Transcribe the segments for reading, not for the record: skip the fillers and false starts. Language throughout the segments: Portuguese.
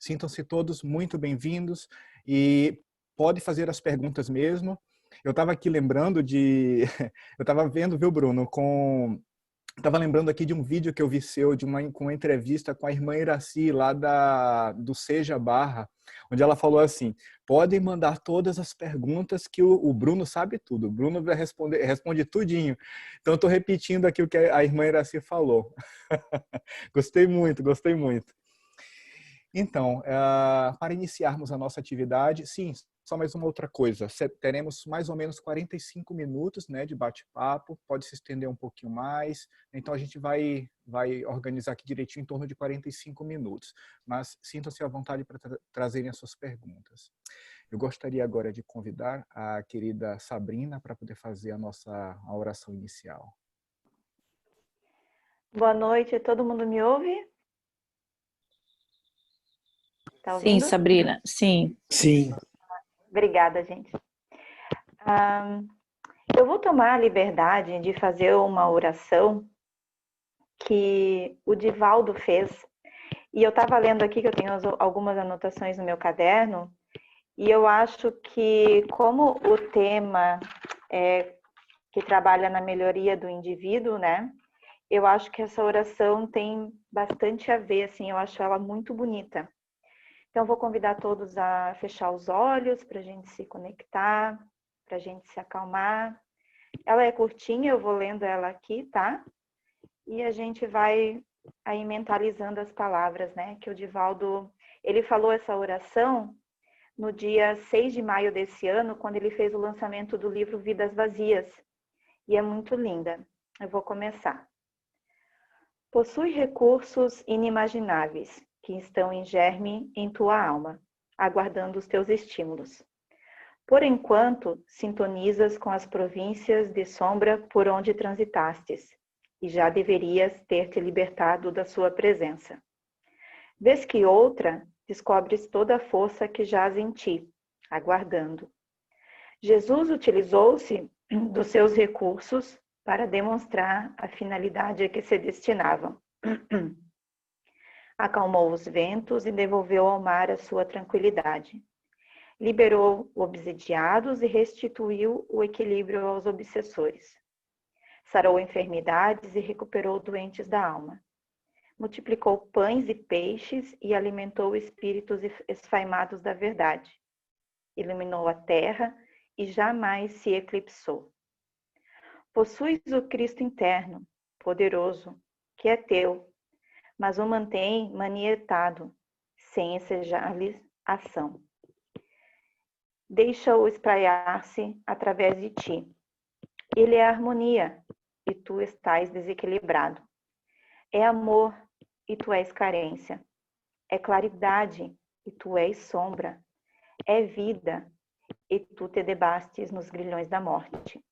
Sintam-se todos muito bem-vindos e pode fazer as perguntas mesmo. Eu estava aqui lembrando de... Eu estava vendo, viu, Bruno, Estava lembrando aqui de um vídeo que eu vi seu, com uma entrevista com a irmã Iraci, lá do Seja Barra, onde ela falou assim, podem mandar todas as perguntas que o Bruno sabe tudo. O Bruno vai responde tudinho. Então, eu estou repetindo aqui o que a irmã Iraci falou. Gostei muito, gostei muito. Então, para iniciarmos a nossa atividade, sim, só mais uma outra coisa. Teremos mais ou menos 45 minutos, né, de bate-papo, pode se estender um pouquinho mais. Então, a gente vai organizar aqui direitinho em torno de 45 minutos. Mas sintam-se à vontade para trazerem as suas perguntas. Eu gostaria agora de convidar a querida Sabrina para poder fazer a oração inicial. Boa noite, todo mundo me ouve? Tá ouvindo? Sim, Sabrina, sim. Sim. Obrigada, gente. Eu vou tomar a liberdade de fazer uma oração que o Divaldo fez. E eu estava lendo aqui, que eu tenho algumas anotações no meu caderno, e eu acho que, como o tema é que trabalha na melhoria do indivíduo, né? Eu acho que essa oração tem bastante a ver, assim, eu acho ela muito bonita. Então, eu vou convidar todos a fechar os olhos para a gente se conectar, para a gente se acalmar. Ela é curtinha, eu vou lendo ela aqui, tá? E a gente vai aí mentalizando as palavras, né? Que o Divaldo, ele falou essa oração no dia 6 de maio desse ano, quando ele fez o lançamento do livro Vidas Vazias. E é muito linda. Eu vou começar. Possui recursos inimagináveis que estão em germe em tua alma, aguardando os teus estímulos. Por enquanto, sintonizas com as províncias de sombra por onde transitastes, e já deverias ter te libertado da sua presença. Vez que outra, descobres toda a força que jaz em ti, aguardando. Jesus utilizou-se dos seus recursos para demonstrar a finalidade a que se destinavam. Acalmou os ventos e devolveu ao mar a sua tranquilidade. Liberou obsidiados e restituiu o equilíbrio aos obsessores. Sarou enfermidades e recuperou doentes da alma. Multiplicou pães e peixes e alimentou espíritos esfaimados da verdade. Iluminou a terra e jamais se eclipsou. Possuis o Cristo interno, poderoso, que é teu, mas o mantém manietado, sem ensejar-lhe ação. Deixa-o espraiar-se através de ti. Ele é harmonia, e tu estás desequilibrado. É amor, e tu és carência. É claridade, e tu és sombra. É vida, e tu te debastes nos grilhões da morte.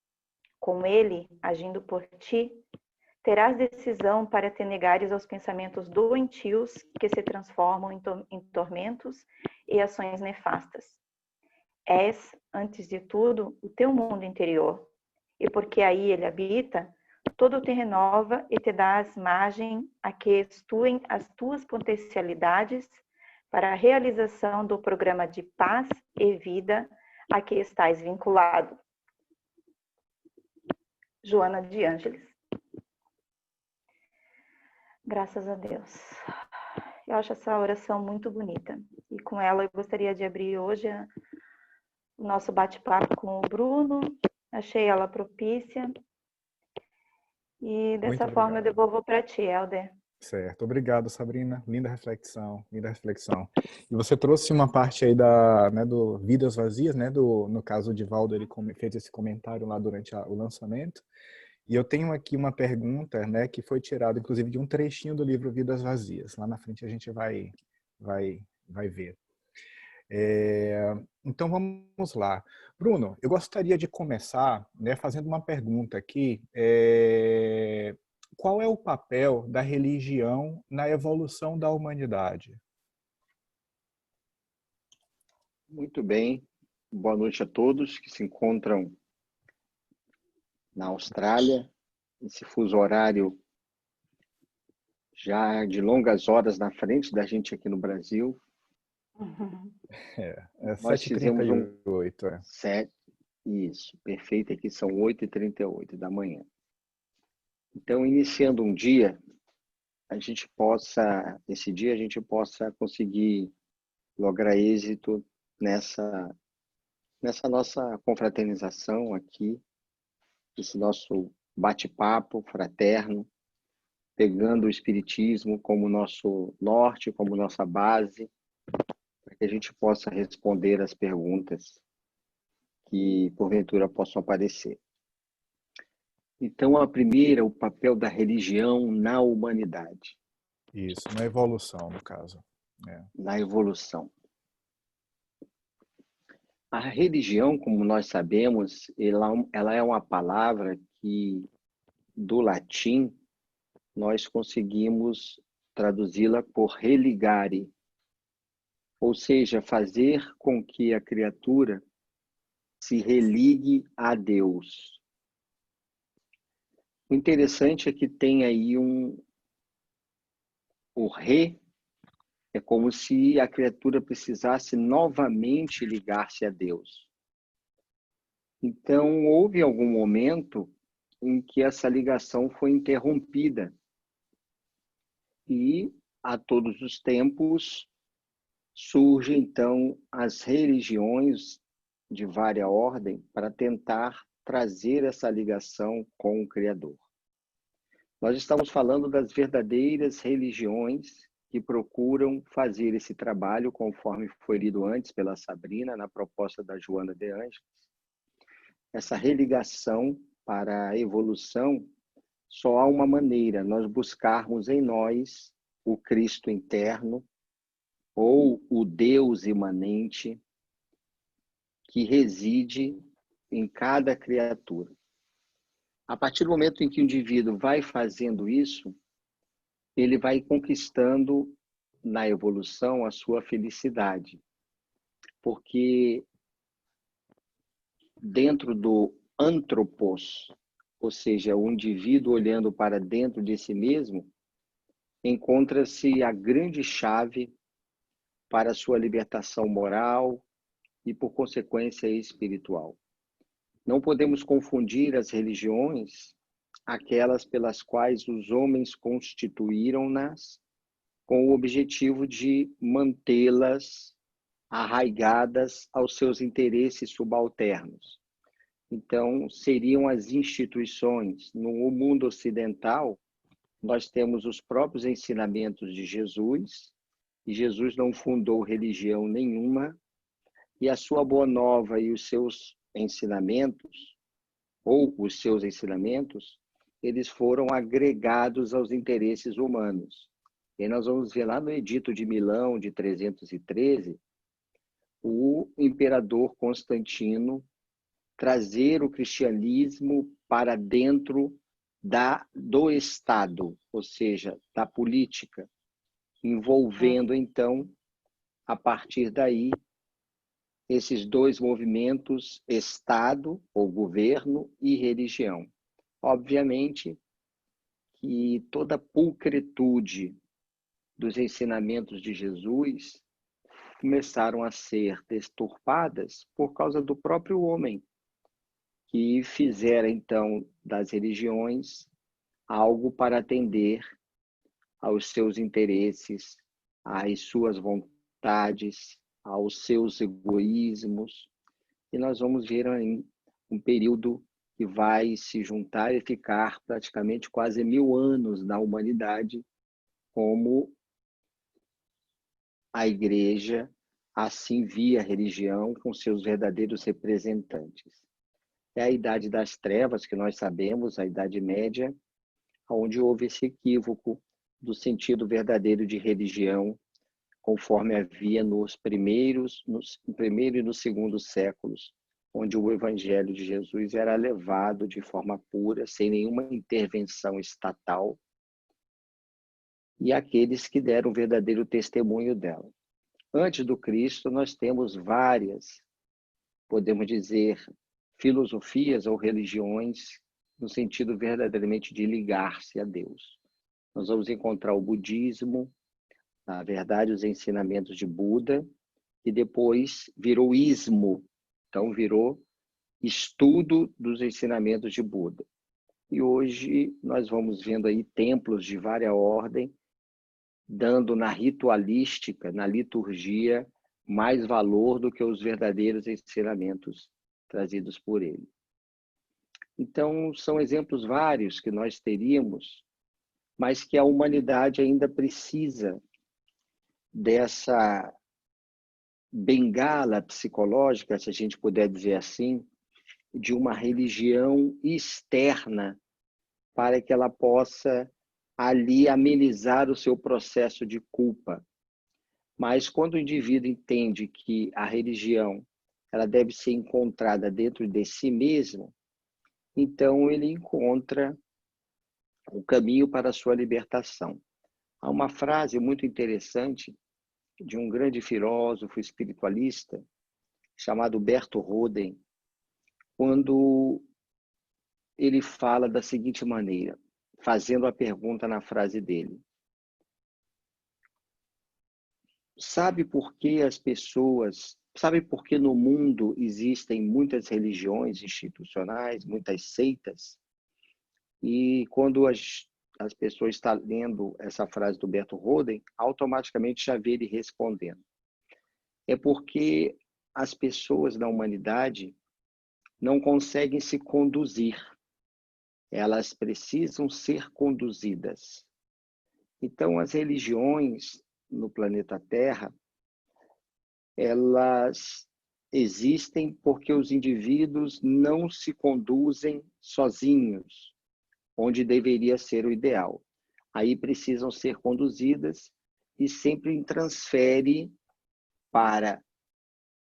Com ele, agindo por ti, terás decisão para te negares aos pensamentos doentios que se transformam em tormentos e ações nefastas. És, antes de tudo, o teu mundo interior, e porque aí ele habita, todo te renova e te dá margem a que estuem as tuas potencialidades para a realização do programa de paz e vida a que estás vinculado. Joana de Ângeles. Graças a Deus. Eu acho essa oração muito bonita. E com ela eu gostaria de abrir hoje o nosso bate-papo com o Bruno. Achei ela propícia. E dessa forma eu devolvo para ti, Helder. Certo, obrigado, Sabrina. Linda reflexão, linda reflexão. E você trouxe uma parte aí do Vidas Vazias, né? No caso, o Divaldo, ele fez esse comentário lá durante o lançamento. E eu tenho aqui uma pergunta, né, que foi tirada, inclusive, de um trechinho do livro Vidas Vazias. Lá na frente a gente vai ver. Então, vamos lá. Bruno, eu gostaria de começar, né, fazendo uma pergunta aqui. Qual é o papel da religião na evolução da humanidade? Muito bem. Boa noite a todos que se encontram na Austrália, esse fuso horário já de longas horas na frente da gente aqui no Brasil. É Nós fizemos um 7h38, é. 7, isso, perfeito, aqui são 8h38 da manhã. Então, iniciando um dia, esse dia a gente possa conseguir lograr êxito nessa nossa confraternização aqui, esse nosso bate-papo fraterno, pegando o Espiritismo como nosso norte, como nossa base, para que a gente possa responder as perguntas que porventura possam aparecer. Então, a primeira, o papel da religião na humanidade. Isso, na evolução, no caso. Na evolução. A religião, como nós sabemos, ela é uma palavra que, do latim, nós conseguimos traduzi-la por religare, ou seja, fazer com que a criatura se religue a Deus. O interessante é que tem aí o re, é como se a criatura precisasse novamente ligar-se a Deus. Então, houve algum momento em que essa ligação foi interrompida. E, a todos os tempos, surgem, então, as religiões de vária ordem para tentar trazer essa ligação com o Criador. Nós estamos falando das verdadeiras religiões que procuram fazer esse trabalho, conforme foi lido antes pela Sabrina, na proposta da Joana de Ângeles. Essa religação para a evolução, só há uma maneira, nós buscarmos em nós o Cristo interno, ou o Deus imanente, que reside em cada criatura. A partir do momento em que o indivíduo vai fazendo isso, ele vai conquistando na evolução a sua felicidade. Porque dentro do antropos, ou seja, o indivíduo olhando para dentro de si mesmo, encontra-se a grande chave para a sua libertação moral e, por consequência, espiritual. Não podemos confundir as religiões, aquelas pelas quais os homens constituíram-nas, com o objetivo de mantê-las arraigadas aos seus interesses subalternos. Então, seriam as instituições. No mundo ocidental, nós temos os próprios ensinamentos de Jesus, e Jesus não fundou religião nenhuma, e a sua boa nova e os seus ensinamentos, eles foram agregados aos interesses humanos. E nós vamos ver lá no Edito de Milão, de 313, o imperador Constantino trazer o cristianismo para dentro do Estado, ou seja, da política, envolvendo, então, a partir daí, esses dois movimentos, Estado, ou governo, e religião. Obviamente que toda a pulcritude dos ensinamentos de Jesus começaram a ser deturpadas por causa do próprio homem, que fizera, então, das religiões algo para atender aos seus interesses, às suas vontades, aos seus egoísmos. E nós vamos ver aí um período que vai se juntar e ficar praticamente quase 1000 anos na humanidade, como a Igreja assim via a religião com seus verdadeiros representantes. É a Idade das Trevas, que nós sabemos, a Idade Média, onde houve esse equívoco do sentido verdadeiro de religião, conforme havia no primeiro e no segundo séculos, onde o Evangelho de Jesus era levado de forma pura, sem nenhuma intervenção estatal, e aqueles que deram o verdadeiro testemunho dela. Antes do Cristo, nós temos várias, podemos dizer, filosofias ou religiões no sentido verdadeiramente de ligar-se a Deus. Nós vamos encontrar o budismo, na verdade, os ensinamentos de Buda, que depois virou ismo, então virou estudo dos ensinamentos de Buda. E hoje nós vamos vendo aí templos de várias ordens, dando na ritualística, na liturgia, mais valor do que os verdadeiros ensinamentos trazidos por ele. Então, são exemplos vários que nós teríamos, mas que a humanidade ainda precisa dessa bengala psicológica, se a gente puder dizer assim, de uma religião externa para que ela possa ali amenizar o seu processo de culpa. Mas quando o indivíduo entende que a religião ela deve ser encontrada dentro de si mesmo, então ele encontra o caminho para a sua libertação. Há uma frase muito interessante de um grande filósofo espiritualista chamado Berto Roden, quando ele fala da seguinte maneira, fazendo a pergunta na frase dele: sabe por que no mundo existem muitas religiões institucionais, muitas seitas? E quando as pessoas estão lendo essa frase do Berto Roden, automaticamente já vê ele respondendo. É porque as pessoas da humanidade não conseguem se conduzir. Elas precisam ser conduzidas. Então, as religiões no planeta Terra, elas existem porque os indivíduos não se conduzem sozinhos, onde deveria ser o ideal. Aí precisam ser conduzidas e sempre transfere para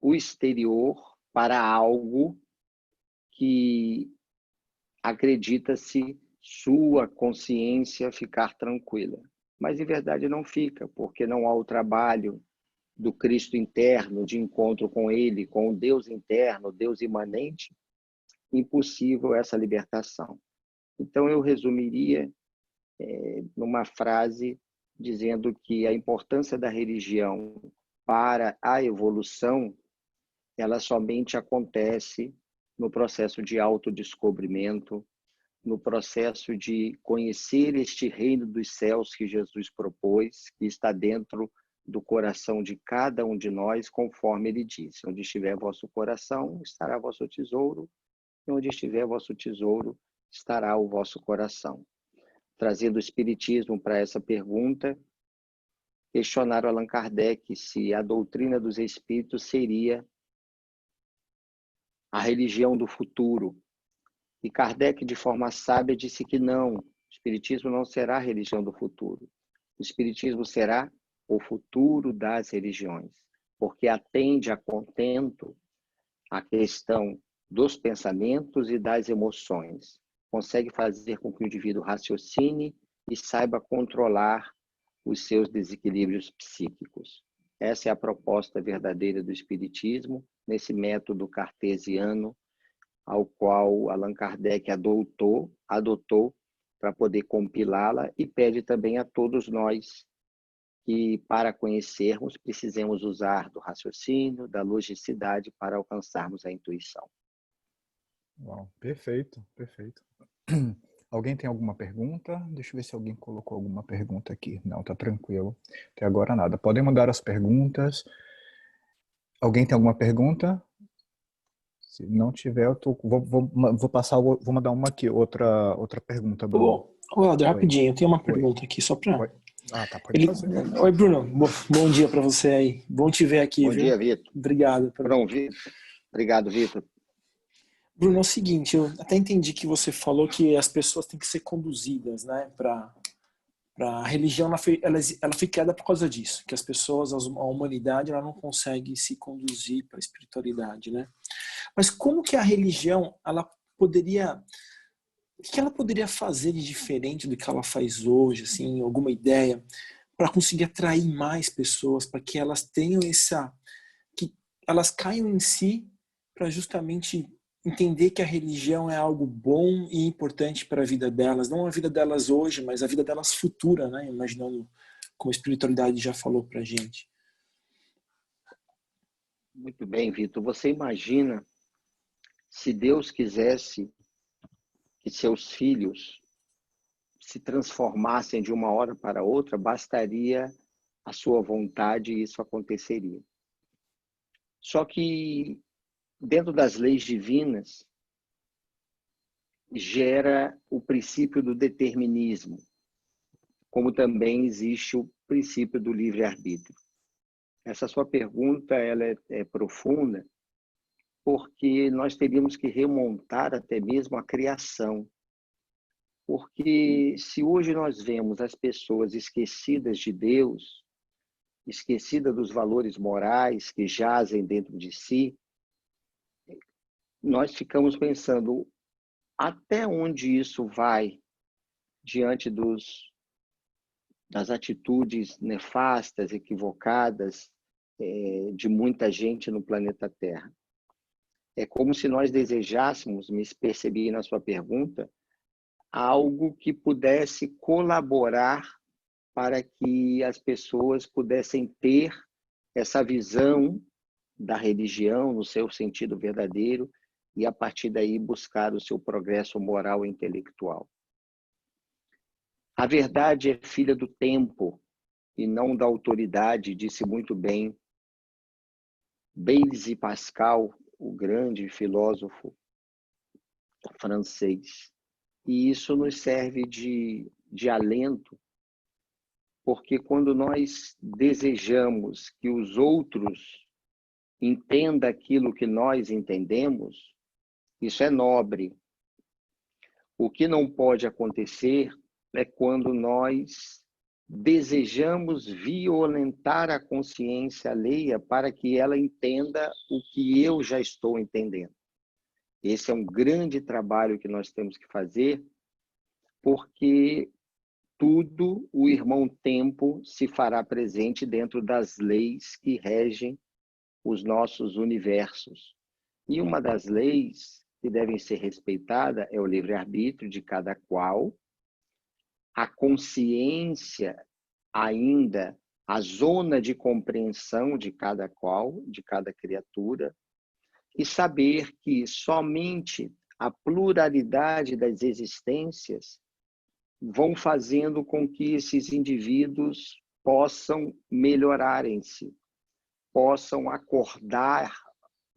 o exterior, para algo que acredita-se sua consciência ficar tranquila. Mas, em verdade, não fica, porque não há o trabalho do Cristo interno, de encontro com Ele, com o Deus interno, Deus imanente, impossível essa libertação. Então, eu resumiria numa frase dizendo que a importância da religião para a evolução, ela somente acontece no processo de autodescobrimento, no processo de conhecer este reino dos céus que Jesus propôs, que está dentro do coração de cada um de nós, conforme ele disse: onde estiver vosso coração, estará vosso tesouro, e onde estiver vosso tesouro, estará o vosso coração. Trazendo o Espiritismo para essa pergunta, questionaram Allan Kardec se a doutrina dos Espíritos seria a religião do futuro. E Kardec, de forma sábia, disse que não, o Espiritismo não será a religião do futuro. O Espiritismo será o futuro das religiões, porque atende a contento a questão dos pensamentos e das emoções. Consegue fazer com que o indivíduo raciocine e saiba controlar os seus desequilíbrios psíquicos. Essa é a proposta verdadeira do Espiritismo, nesse método cartesiano, ao qual Allan Kardec adotou para poder compilá-la, e pede também a todos nós que, para conhecermos, precisemos usar do raciocínio, da logicidade para alcançarmos a intuição. Uau, perfeito, perfeito. Alguém tem alguma pergunta? Deixa eu ver se alguém colocou alguma pergunta aqui. Não, tá tranquilo. Até agora nada. Podem mandar as perguntas. Alguém tem alguma pergunta? Se não tiver, eu vou passar, vou mandar uma aqui, outra pergunta, Bruno. Ô, Helder, rapidinho, eu tenho uma pergunta aqui, só para... Ah, tá, pode fazer. Oi, Bruno, bom dia para você aí. Bom te ver aqui, Bom viu? dia, Vitor. Obrigado. Obrigado, Vitor. Bruno, é o seguinte, eu até entendi que você falou que as pessoas têm que ser conduzidas, né, a religião, ela foi criada por causa disso, que as pessoas, a humanidade, ela não consegue se conduzir para a espiritualidade, né? Mas como que a religião, o que ela poderia fazer de diferente do que ela faz hoje, assim, alguma ideia, para conseguir atrair mais pessoas, para que elas tenham que elas caiam em si, para justamente entender que a religião é algo bom e importante para a vida delas, não a vida delas hoje, mas a vida delas futura, né? Imaginando como a espiritualidade já falou para a gente. Muito bem, Vitor. Você imagina se Deus quisesse que seus filhos se transformassem de uma hora para outra, bastaria a sua vontade e isso aconteceria. Só que dentro das leis divinas gera o princípio do determinismo, como também existe o princípio do livre-arbítrio. Essa sua pergunta ela é profunda, porque nós teríamos que remontar até mesmo a criação. Porque se hoje nós vemos as pessoas esquecidas de Deus, esquecidas dos valores morais que jazem dentro de si, nós ficamos pensando até onde isso vai diante das atitudes nefastas, equivocadas de muita gente no planeta Terra. É como se nós desejássemos, me percebi na sua pergunta, algo que pudesse colaborar para que as pessoas pudessem ter essa visão da religião no seu sentido verdadeiro e, a partir daí, buscar o seu progresso moral e intelectual. A verdade é filha do tempo e não da autoridade, disse muito bem Blaise Pascal, o grande filósofo francês. E isso nos serve de alento, porque quando nós desejamos que os outros entendam aquilo que nós entendemos, isso é nobre. O que não pode acontecer é quando nós desejamos violentar a consciência alheia para que ela entenda o que eu já estou entendendo. Esse é um grande trabalho que nós temos que fazer, porque tudo o irmão tempo se fará presente dentro das leis que regem os nossos universos. E uma das leis que devem ser respeitadas é o livre-arbítrio de cada qual, a consciência ainda, a zona de compreensão de cada qual, de cada criatura, e saber que somente a pluralidade das existências vão fazendo com que esses indivíduos possam melhorarem-se, possam acordar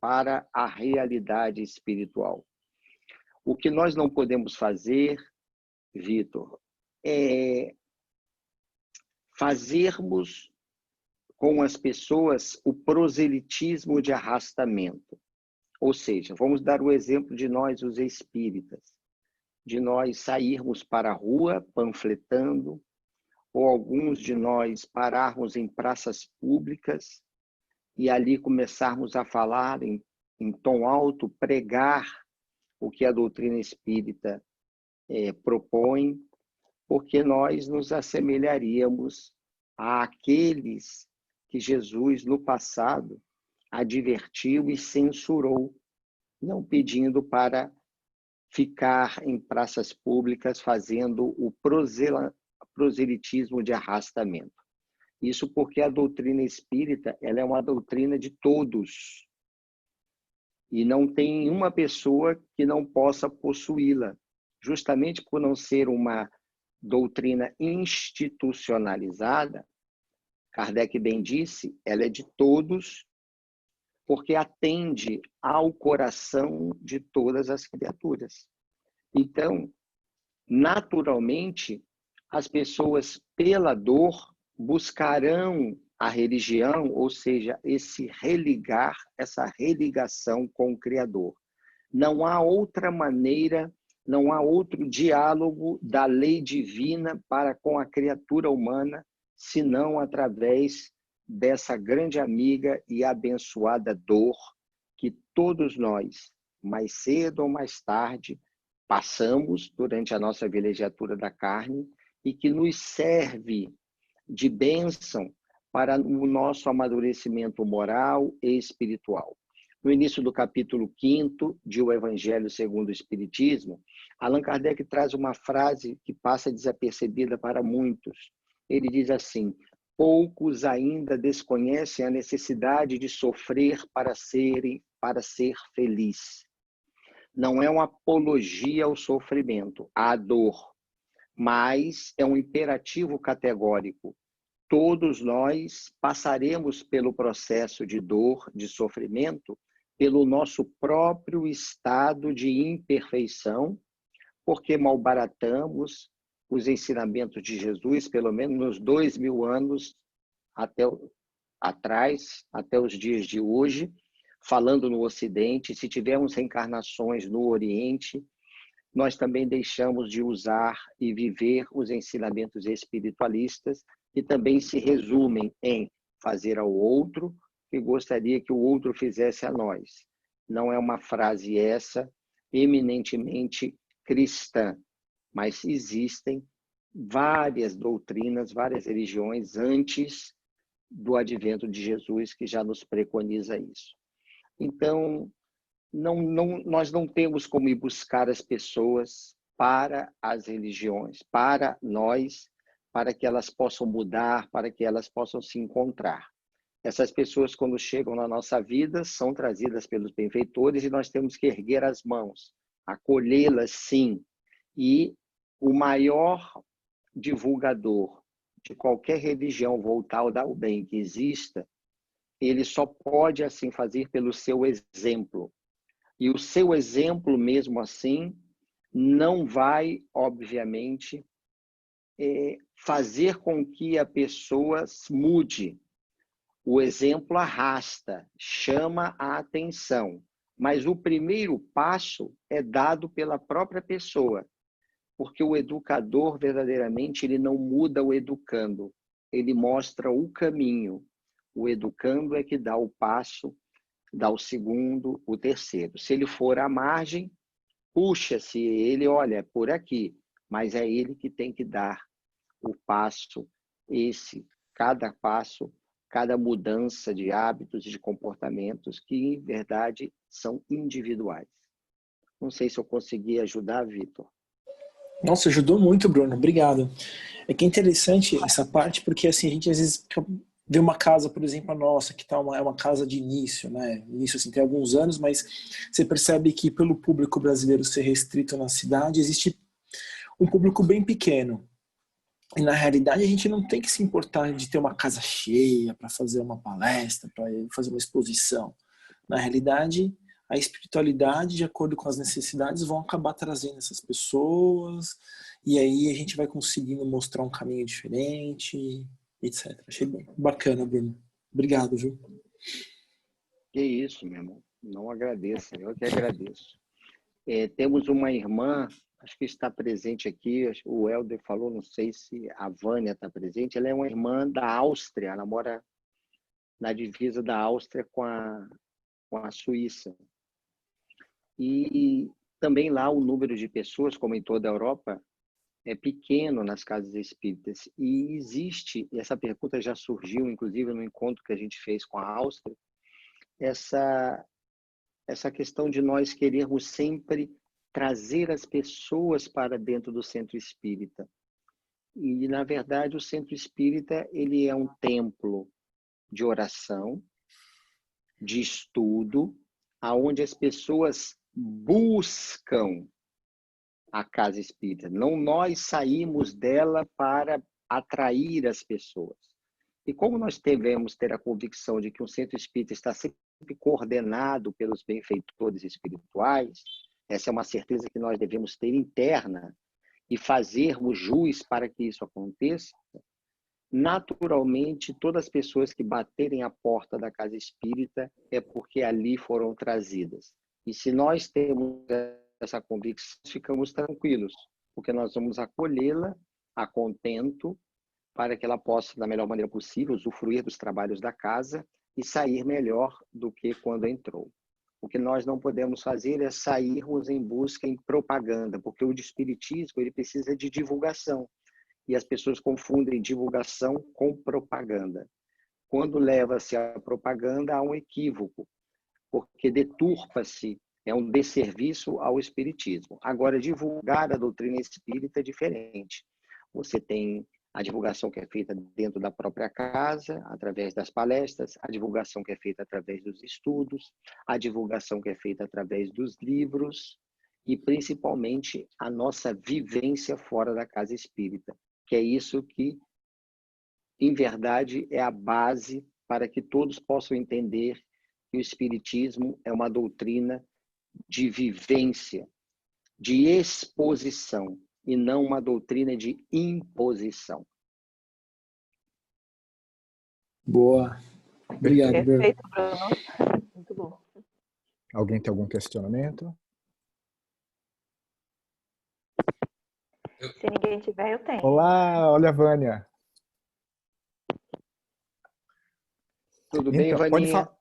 para a realidade espiritual. O que nós não podemos fazer, Vitor, é fazermos com as pessoas o proselitismo de arrastamento. Ou seja, vamos dar o exemplo de nós, os espíritas, de nós sairmos para a rua panfletando, ou alguns de nós pararmos em praças públicas e ali começarmos a falar em tom alto, pregar o que a doutrina espírita propõe, porque nós nos assemelharíamos àqueles que Jesus, no passado, advertiu e censurou, não pedindo para ficar em praças públicas fazendo o proselitismo de arrastamento. Isso porque a doutrina espírita ela é uma doutrina de todos. E não tem uma pessoa que não possa possuí-la. Justamente por não ser uma doutrina institucionalizada, Kardec bem disse, ela é de todos, porque atende ao coração de todas as criaturas. Então, naturalmente, as pessoas, pela dor, buscarão a religião, ou seja, esse religar, essa religação com o Criador. Não há outra maneira, não há outro diálogo da lei divina para com a criatura humana, senão através dessa grande amiga e abençoada dor que todos nós, mais cedo ou mais tarde, passamos durante a nossa vilegiatura da carne e que nos serve de bênção para o nosso amadurecimento moral e espiritual. No início do capítulo 5º de O Evangelho segundo o Espiritismo, Allan Kardec traz uma frase que passa desapercebida para muitos. Ele diz assim: poucos ainda desconhecem a necessidade de sofrer para ser feliz. Não é uma apologia ao sofrimento, à dor, mas é um imperativo categórico. Todos nós passaremos pelo processo de dor, de sofrimento, pelo nosso próprio estado de imperfeição, porque malbaratamos os ensinamentos de Jesus, pelo menos nos 2000 anos atrás, até os dias de hoje, falando no Ocidente. Se tivermos reencarnações no Oriente, nós também deixamos de usar e viver os ensinamentos espiritualistas, que também se resumem em fazer ao outro que gostaria que o outro fizesse a nós. Não é uma frase essa eminentemente cristã, mas existem várias doutrinas, várias religiões antes do advento de Jesus que já nos preconiza isso. Então, nós não temos como ir buscar as pessoas para as religiões, para nós, para que elas possam mudar, para que elas possam se encontrar. Essas pessoas, quando chegam na nossa vida, são trazidas pelos benfeitores e nós temos que erguer as mãos, acolhê-las, sim. E o maior divulgador de qualquer religião voltada ao bem que exista, ele só pode assim fazer pelo seu exemplo. E o seu exemplo, mesmo assim, não vai, obviamente, fazer com que a pessoa mude. O exemplo arrasta, chama a atenção, mas o primeiro passo é dado pela própria pessoa, porque o educador, verdadeiramente, ele não muda o educando, ele mostra o caminho. O educando é que dá o passo, dá o segundo, o terceiro. Se ele for à margem, puxa-se ele, olha, é por aqui, mas é ele que tem que dar o passo, cada passo, cada mudança de hábitos e de comportamentos que, em verdade, são individuais. Não sei se eu consegui ajudar, Vitor. Nossa, ajudou muito, Bruno. Obrigado. É que é interessante essa parte, porque assim, a gente às vezes vê uma casa, por exemplo, a nossa, que é uma casa de início, né? Início assim, tem alguns anos, mas você percebe que pelo público brasileiro ser restrito na cidade, existe um público bem pequeno. E na realidade a gente não tem que se importar de ter uma casa cheia para fazer uma palestra, para fazer uma exposição. Na realidade, a espiritualidade, de acordo com as necessidades, vão acabar trazendo essas pessoas, e aí a gente vai conseguindo mostrar um caminho diferente, etc. Achei bacana, Bruno. Obrigado, viu? Que isso, meu irmão. Não agradeça, eu que agradeço. Temos uma irmã, acho que está presente aqui, o Helder falou, não sei se a Vânia está presente, ela é uma irmã da Áustria, ela mora na divisa da Áustria com a Suíça. E também lá o número de pessoas, como em toda a Europa, é pequeno nas casas espíritas. E existe, e essa pergunta já surgiu, inclusive, no encontro que a gente fez com a Áustria, essa questão de nós querermos sempre trazer as pessoas para dentro do centro espírita. E, na verdade, o centro espírita ele é um templo de oração, de estudo, aonde as pessoas buscam a casa espírita. Não nós saímos dela para atrair as pessoas. E como nós devemos ter a convicção de que o centro espírita está sempre coordenado pelos benfeitores espirituais, essa é uma certeza que nós devemos ter interna e fazermos jus para que isso aconteça, naturalmente, todas as pessoas que baterem a porta da casa espírita é porque ali foram trazidas. E se nós temos essa convicção, ficamos tranquilos, porque nós vamos acolhê-la a contento para que ela possa, da melhor maneira possível, usufruir dos trabalhos da casa e sair melhor do que quando entrou. O que nós não podemos fazer é sairmos em busca em propaganda, porque o espiritismo ele precisa de divulgação. E as pessoas confundem divulgação com propaganda. Quando leva-se a propaganda, há um equívoco, porque deturpa-se, é um desserviço ao espiritismo. Agora, divulgar a doutrina espírita é diferente. Você tem A divulgação que é feita dentro da própria casa, através das palestras, a divulgação que é feita através dos estudos, a divulgação que é feita através dos livros e, principalmente, a nossa vivência fora da casa espírita, que é isso que, em verdade, é a base para que todos possam entender que o Espiritismo é uma doutrina de vivência, de exposição, e não uma doutrina de imposição. Boa. Obrigado, Bruno. Perfeito, Bruno. Muito bom. Alguém tem algum questionamento? Se ninguém tiver, eu tenho. Olá, olha a Vânia. Tudo bem, Então, pode Vaninha? falar.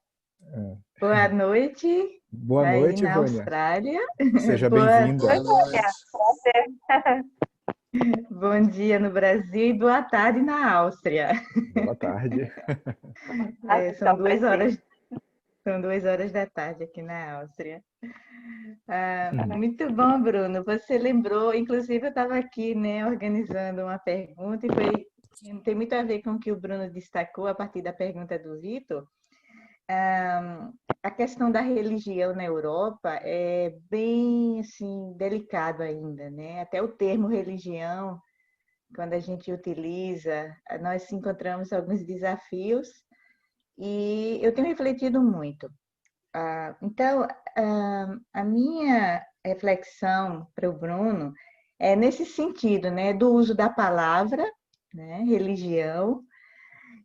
Boa noite, Boa aí noite, na Vânia. Austrália. Seja Boa bem-vinda. Oi, Vânia. Bom dia no Brasil e boa tarde na Áustria. Boa tarde. São Então, 2 horas da tarde aqui na Áustria. Muito bom, Bruno. Você lembrou, inclusive eu estava aqui, né, organizando uma pergunta e tem muito a ver com o que o Bruno destacou a partir da pergunta do Vitor. A questão da religião na Europa é bem assim, delicado ainda, né? Até o termo religião, quando a gente utiliza, nós encontramos alguns desafios e eu tenho refletido muito. Então, a minha reflexão para o Bruno é nesse sentido, né? Do uso da palavra, né? Religião,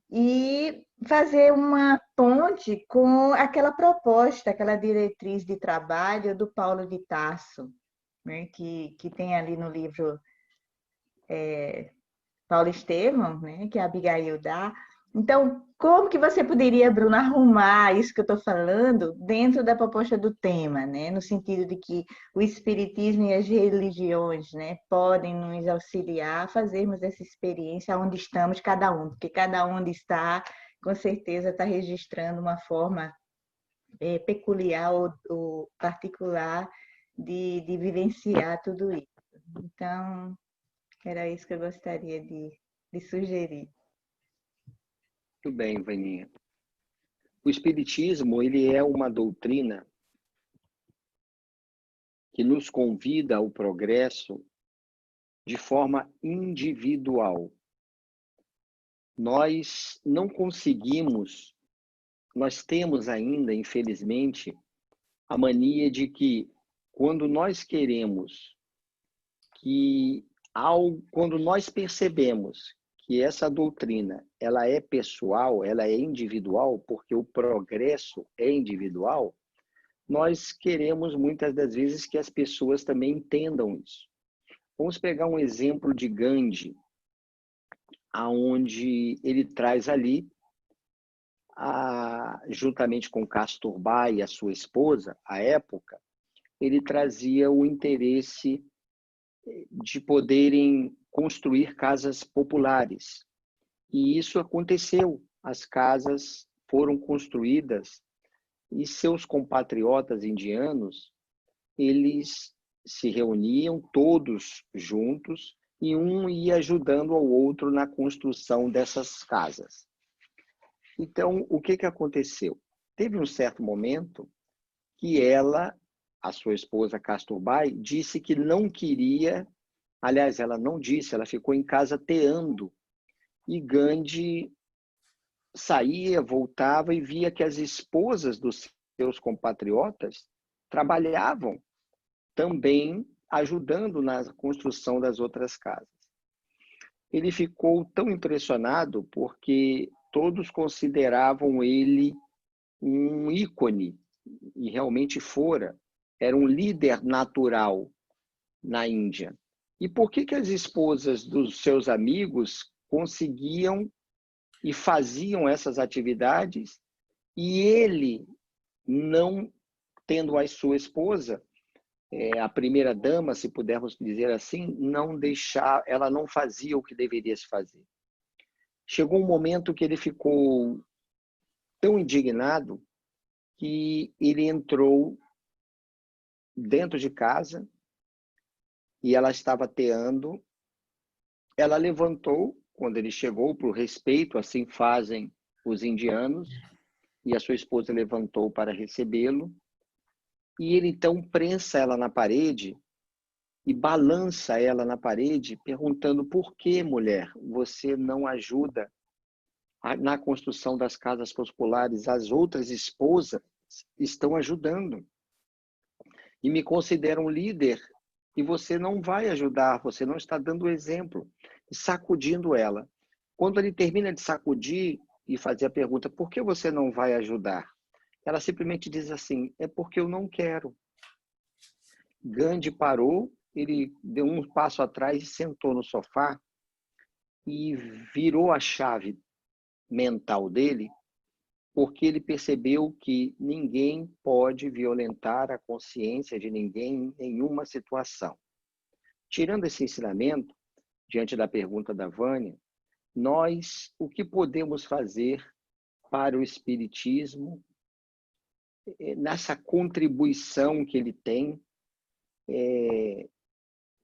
e fazer uma ponte com aquela proposta, aquela diretriz de trabalho do Paulo de Tarso, né, que tem ali no livro Paulo Estevam, né, que a Abigail dá. Então, como que você poderia, Bruno, arrumar isso que eu estou falando dentro da proposta do tema, né? No sentido de que o espiritismo e as religiões, né, podem nos auxiliar a fazermos essa experiência onde estamos cada um, porque cada um onde está, com certeza, está registrando uma forma peculiar ou particular de vivenciar tudo isso. Então, era isso que eu gostaria de sugerir. Muito bem, Vaninha. O Espiritismo, ele é uma doutrina que nos convida ao progresso de forma individual. Nós não conseguimos, nós temos ainda, infelizmente, a mania de que quando nós queremos quando nós percebemos que essa doutrina ela é pessoal, ela é individual, porque o progresso é individual, nós queremos muitas das vezes que as pessoas também entendam isso. Vamos pegar um exemplo de Gandhi, aonde ele traz ali, juntamente com Kasturba e a sua esposa, à época, ele trazia o interesse de poderem construir casas populares. E isso aconteceu. As casas foram construídas e seus compatriotas indianos, eles se reuniam todos juntos e um ia ajudando ao outro na construção dessas casas. Então, o que aconteceu? Teve um certo momento que a sua esposa Kasturba, disse que não queria, aliás, ela não disse, ela ficou em casa teando. E Gandhi saía, voltava e via que as esposas dos seus compatriotas trabalhavam também ajudando na construção das outras casas. Ele ficou tão impressionado porque todos consideravam ele um ícone, e realmente fora. Era um líder natural na Índia. E por que as esposas dos seus amigos conseguiam e faziam essas atividades e ele, não tendo a sua esposa, a primeira dama, se pudermos dizer assim, ela não fazia o que deveria se fazer. Chegou um momento que ele ficou tão indignado que ele entrou dentro de casa e ela estava teando. Ela levantou quando ele chegou, por respeito, assim fazem os indianos, e a sua esposa levantou para recebê-lo, e ele então prensa ela na parede e balança ela na parede, perguntando: por que, mulher, você não ajuda na construção das casas populares? As outras esposas estão ajudando e me consideram líder, e você não vai ajudar, você não está dando exemplo, sacudindo ela. Quando ele termina de sacudir e fazer a pergunta: por que você não vai ajudar? Ela simplesmente diz assim: é porque eu não quero. Gandhi parou, ele deu um passo atrás e sentou no sofá e virou a chave mental dele, porque ele percebeu que ninguém pode violentar a consciência de ninguém em nenhuma situação. Tirando esse ensinamento, diante da pergunta da Vânia, nós, o que podemos fazer para o Espiritismo, nessa contribuição que ele tem,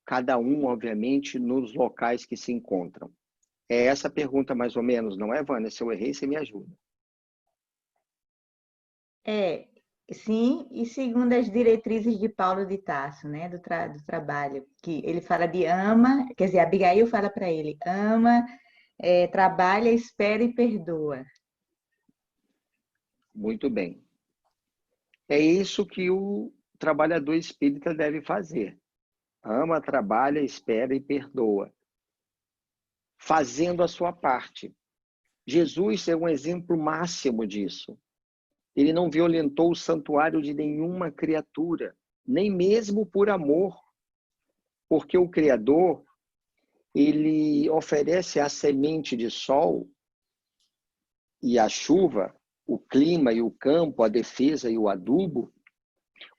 cada um, obviamente, nos locais que se encontram? É essa pergunta, mais ou menos, não é, Vânia? Se eu errei, você me ajuda. Sim, e segundo as diretrizes de Paulo de Tarso, né, do trabalho, que ele fala de ama, quer dizer, Abigail fala para ele: ama, trabalha, espera e perdoa. Muito bem. É isso que o trabalhador espírita deve fazer. Ama, trabalha, espera e perdoa, fazendo a sua parte. Jesus é um exemplo máximo disso. Ele não violentou o santuário de nenhuma criatura, nem mesmo por amor, porque o Criador, ele oferece a semente de sol e a chuva, o clima e o campo, a defesa e o adubo,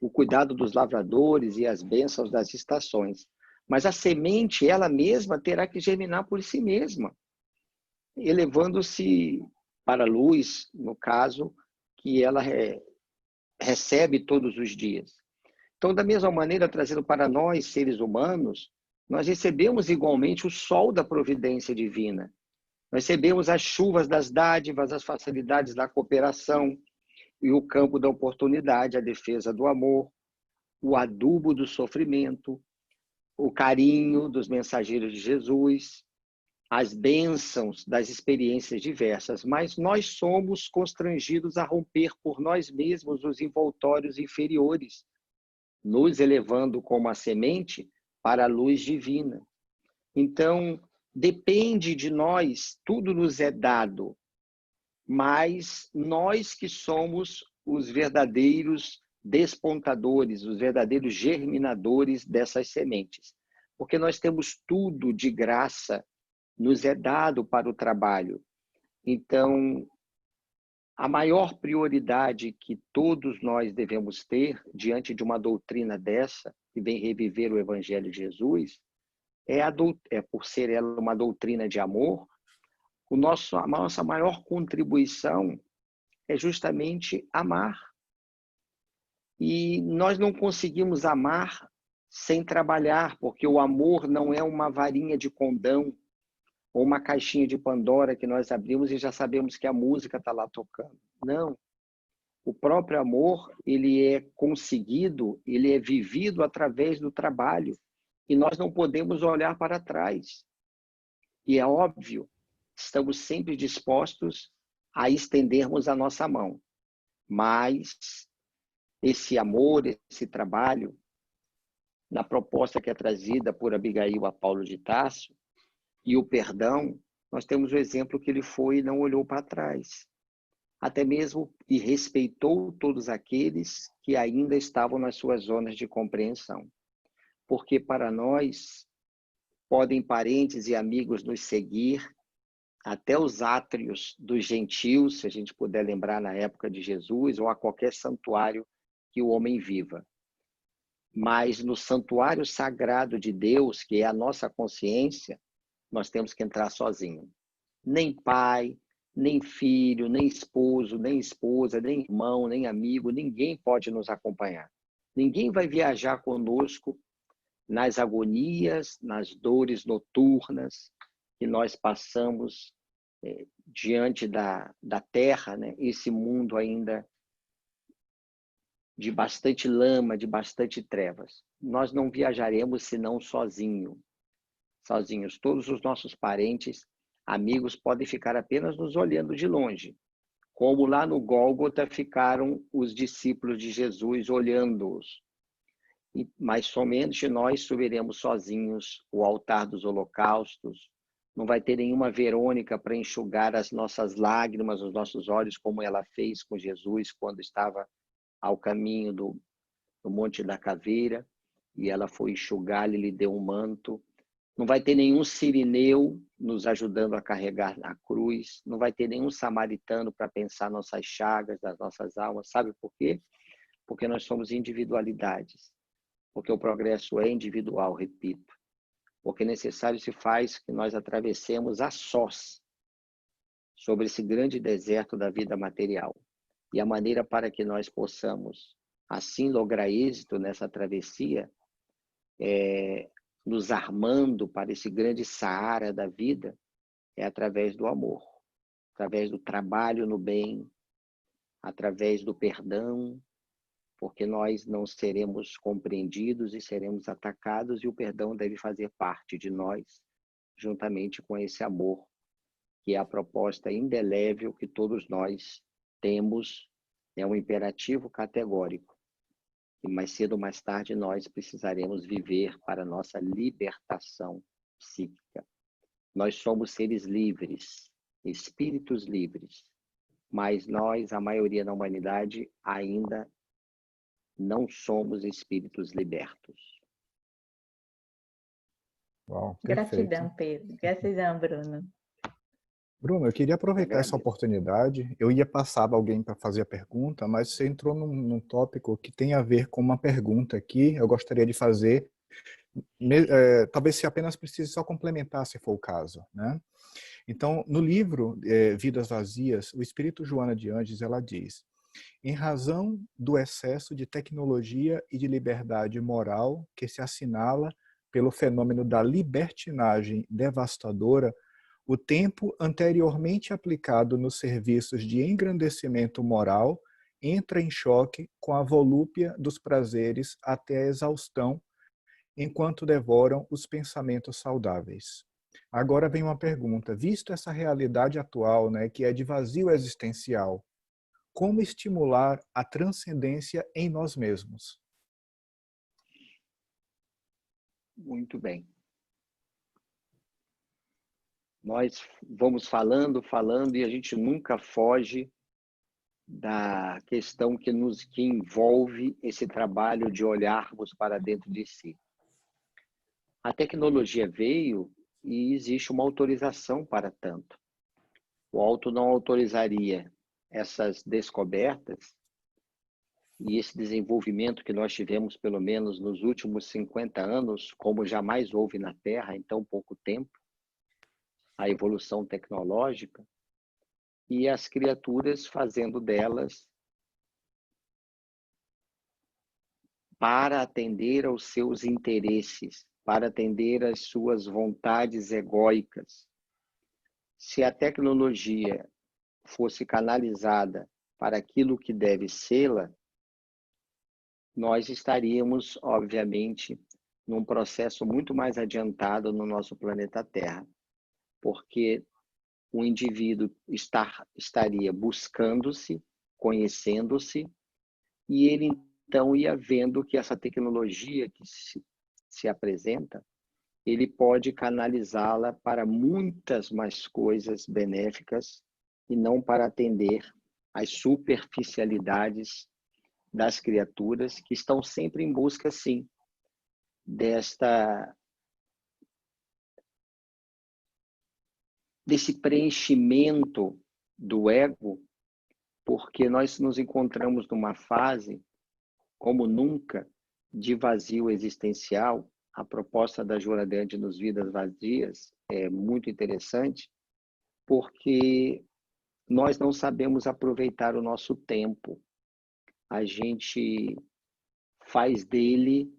o cuidado dos lavradores e as bênçãos das estações. Mas a semente, ela mesma, terá que germinar por si mesma, elevando-se para a luz, no caso, que ela recebe todos os dias. Então, da mesma maneira, trazendo para nós, seres humanos, nós recebemos igualmente o sol da providência divina. Nós recebemos as chuvas das dádivas, as facilidades da cooperação e o campo da oportunidade, a defesa do amor, o adubo do sofrimento, o carinho dos mensageiros de Jesus, as bênçãos das experiências diversas, mas nós somos constrangidos a romper por nós mesmos os envoltórios inferiores, nos elevando como a semente para a luz divina. Então, depende de nós, tudo nos é dado, mas nós que somos os verdadeiros despontadores, os verdadeiros germinadores dessas sementes. Porque nós temos tudo de graça, nos é dado para o trabalho. Então, a maior prioridade que todos nós devemos ter diante de uma doutrina dessa, que vem reviver o Evangelho de Jesus, por ser ela uma doutrina de amor, a nossa maior contribuição é justamente amar. E nós não conseguimos amar sem trabalhar, porque o amor não é uma varinha de condão ou uma caixinha de Pandora que nós abrimos e já sabemos que a música está lá tocando. Não. O próprio amor, ele é conseguido, ele é vivido através do trabalho. E nós não podemos olhar para trás. E é óbvio, estamos sempre dispostos a estendermos a nossa mão. Mas esse amor, esse trabalho, na proposta que é trazida por Abigail a Paulo de Tarso, e o perdão, nós temos o exemplo que ele foi e não olhou para trás. Até mesmo e respeitou todos aqueles que ainda estavam nas suas zonas de compreensão. Porque para nós, podem parentes e amigos nos seguir, até os átrios dos gentios, se a gente puder lembrar na época de Jesus, ou a qualquer santuário que o homem viva. Mas no santuário sagrado de Deus, que é a nossa consciência, nós temos que entrar sozinho. Nem pai, nem filho, nem esposo, nem esposa, nem irmão, nem amigo, ninguém pode nos acompanhar. Ninguém vai viajar conosco nas agonias, nas dores noturnas que nós passamos diante da Terra, né? Esse mundo ainda de bastante lama, de bastante trevas. Nós não viajaremos senão sozinhos. Todos os nossos parentes, amigos podem ficar apenas nos olhando de longe, como lá no Gólgota ficaram os discípulos de Jesus olhando-os. Mas somente nós subiremos sozinhos o altar dos holocaustos. Não vai ter nenhuma Verônica para enxugar as nossas lágrimas, os nossos olhos, como ela fez com Jesus quando estava ao caminho do Monte da Caveira, e ela foi enxugar-lhe, lhe deu um manto. Não vai ter nenhum sirineu nos ajudando a carregar a cruz. Não vai ter nenhum samaritano para pensar nossas chagas, das nossas almas. Sabe por quê? Porque nós somos individualidades. Porque o progresso é individual, repito. Porque necessário se faz que nós atravessemos a sós sobre esse grande deserto da vida material. E a maneira para que nós possamos, assim, lograr êxito nessa travessia, nos armando para esse grande Saara da vida, é através do amor, através do trabalho no bem, através do perdão, porque nós não seremos compreendidos e seremos atacados, e o perdão deve fazer parte de nós, juntamente com esse amor, que é a proposta indelével que todos nós temos, é um imperativo categórico. E mais cedo ou mais tarde nós precisaremos viver para a nossa libertação psíquica. Nós somos seres livres, espíritos livres, mas nós, a maioria da humanidade, ainda não somos espíritos libertos. Uau, perfeito. Gratidão, Pedro. Gratidão, Bruno. Bruno, eu queria aproveitar essa oportunidade. Eu ia passar para alguém para fazer a pergunta, mas você entrou num tópico que tem a ver com uma pergunta aqui. Eu gostaria de fazer. Talvez se apenas precise só complementar, se for o caso, né? Então, no livro Vidas Vazias, o Espírito Joana de Anges, ela diz: em razão do excesso de tecnologia e de liberdade moral que se assinala pelo fenômeno da libertinagem devastadora, o tempo anteriormente aplicado nos serviços de engrandecimento moral entra em choque com a volúpia dos prazeres até a exaustão, enquanto devoram os pensamentos saudáveis. Agora vem uma pergunta: visto essa realidade atual, né, que é de vazio existencial, como estimular a transcendência em nós mesmos? Muito bem. Nós vamos falando e a gente nunca foge da questão que envolve esse trabalho de olharmos para dentro de si. A tecnologia veio e existe uma autorização para tanto. O auto não autorizaria essas descobertas e esse desenvolvimento que nós tivemos, pelo menos nos últimos 50 anos, como jamais houve na Terra em tão pouco tempo, a evolução tecnológica, e as criaturas fazendo delas para atender aos seus interesses, para atender às suas vontades egóicas. Se a tecnologia fosse canalizada para aquilo que deve sê-la, nós estaríamos, obviamente, num processo muito mais adiantado no nosso planeta Terra, porque o indivíduo estaria buscando-se, conhecendo-se, e ele então ia vendo que essa tecnologia que se apresenta, ele pode canalizá-la para muitas mais coisas benéficas e não para atender às superficialidades das criaturas que estão sempre em busca, sim, desse preenchimento do ego, porque nós nos encontramos numa fase, como nunca, de vazio existencial. A proposta da Joana nos Vidas Vazias é muito interessante, porque nós não sabemos aproveitar o nosso tempo. A gente faz dele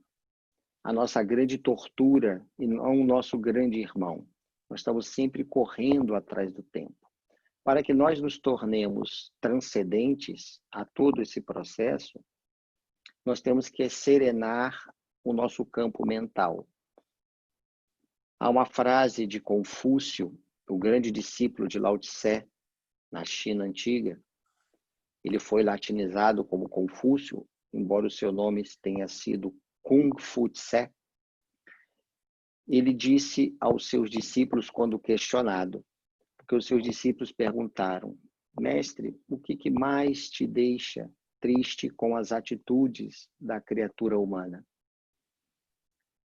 a nossa grande tortura e não o nosso grande irmão. Nós estamos sempre correndo atrás do tempo. Para que nós nos tornemos transcendentes a todo esse processo, nós temos que serenar o nosso campo mental. Há uma frase de Confúcio, o grande discípulo de Lao Tse, na China antiga. Ele foi latinizado como Confúcio, embora o seu nome tenha sido Kung Fu Tse. Ele disse aos seus discípulos quando questionado, porque os seus discípulos perguntaram: mestre, o que mais te deixa triste com as atitudes da criatura humana?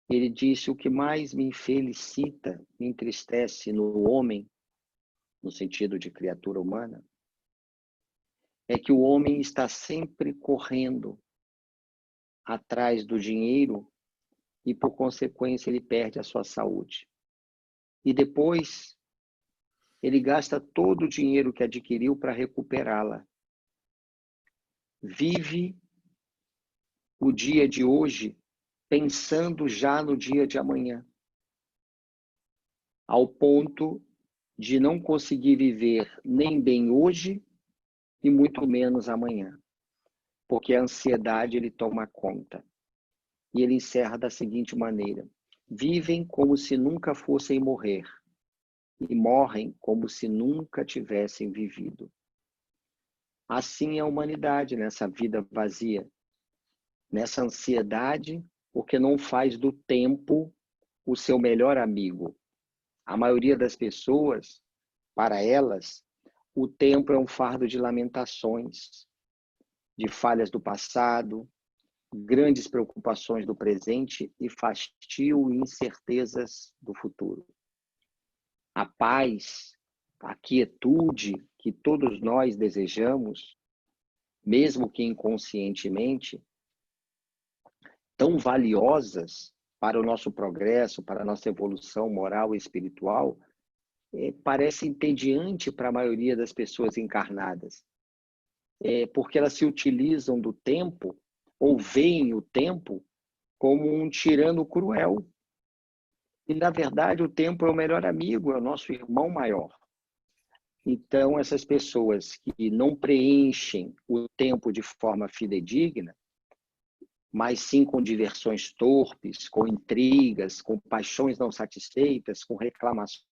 Ele disse: o que mais me felicita, me entristece no homem, no sentido de criatura humana, é que o homem está sempre correndo atrás do dinheiro e, por consequência, ele perde a sua saúde. E depois, ele gasta todo o dinheiro que adquiriu para recuperá-la. Vive o dia de hoje pensando já no dia de amanhã, ao ponto de não conseguir viver nem bem hoje e muito menos amanhã, porque a ansiedade ele toma conta. E ele encerra da seguinte maneira: vivem como se nunca fossem morrer e morrem como se nunca tivessem vivido. Assim é a humanidade nessa vida vazia, nessa ansiedade, porque não faz do tempo o seu melhor amigo. A maioria das pessoas, para elas, o tempo é um fardo de lamentações, de falhas do passado, grandes preocupações do presente e fastio e incertezas do futuro. A paz, a quietude que todos nós desejamos, mesmo que inconscientemente, tão valiosas para o nosso progresso, para a nossa evolução moral e espiritual, parece entediante para a maioria das pessoas encarnadas, porque elas se utilizam do tempo ou veem o tempo como um tirano cruel. E, na verdade, o tempo é o melhor amigo, é o nosso irmão maior. Então, essas pessoas que não preenchem o tempo de forma fidedigna, mas sim com diversões torpes, com intrigas, com paixões não satisfeitas, com reclamações.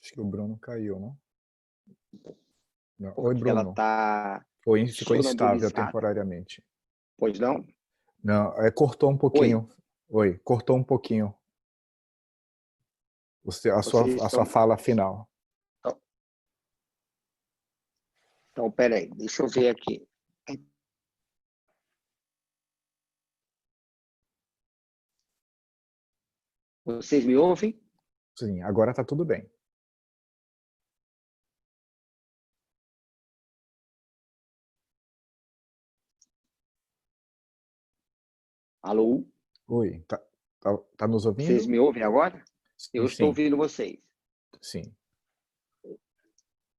Acho que o Bruno caiu, não? Não. Oi, Porque ela Bruno. está Ficou instável sonambulizada. temporariamente. Pois não? Não, cortou um pouquinho. Oi, cortou um pouquinho. A sua fala final. Então, peraí, deixa eu ver aqui. Vocês me ouvem? Sim, agora está tudo bem. Alô? Oi, tá nos ouvindo? Vocês me ouvem agora? Eu estou ouvindo vocês. Sim.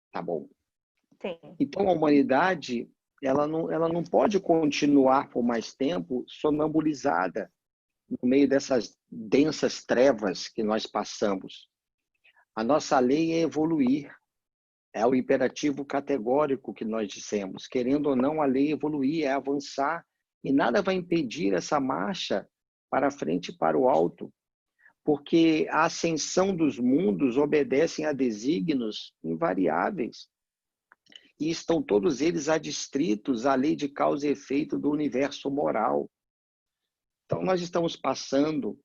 Tá bom. Sim. Então, a humanidade, ela não pode continuar por mais tempo sonambulizada no meio dessas densas trevas que nós passamos. A nossa lei é evoluir. É o imperativo categórico que nós dissemos. Querendo ou não, a lei evoluir, é avançar. E nada vai impedir essa marcha para frente e para o alto. Porque a ascensão dos mundos obedecem a desígnios invariáveis. E estão todos eles adstritos à lei de causa e efeito do universo moral. Então, nós estamos passando,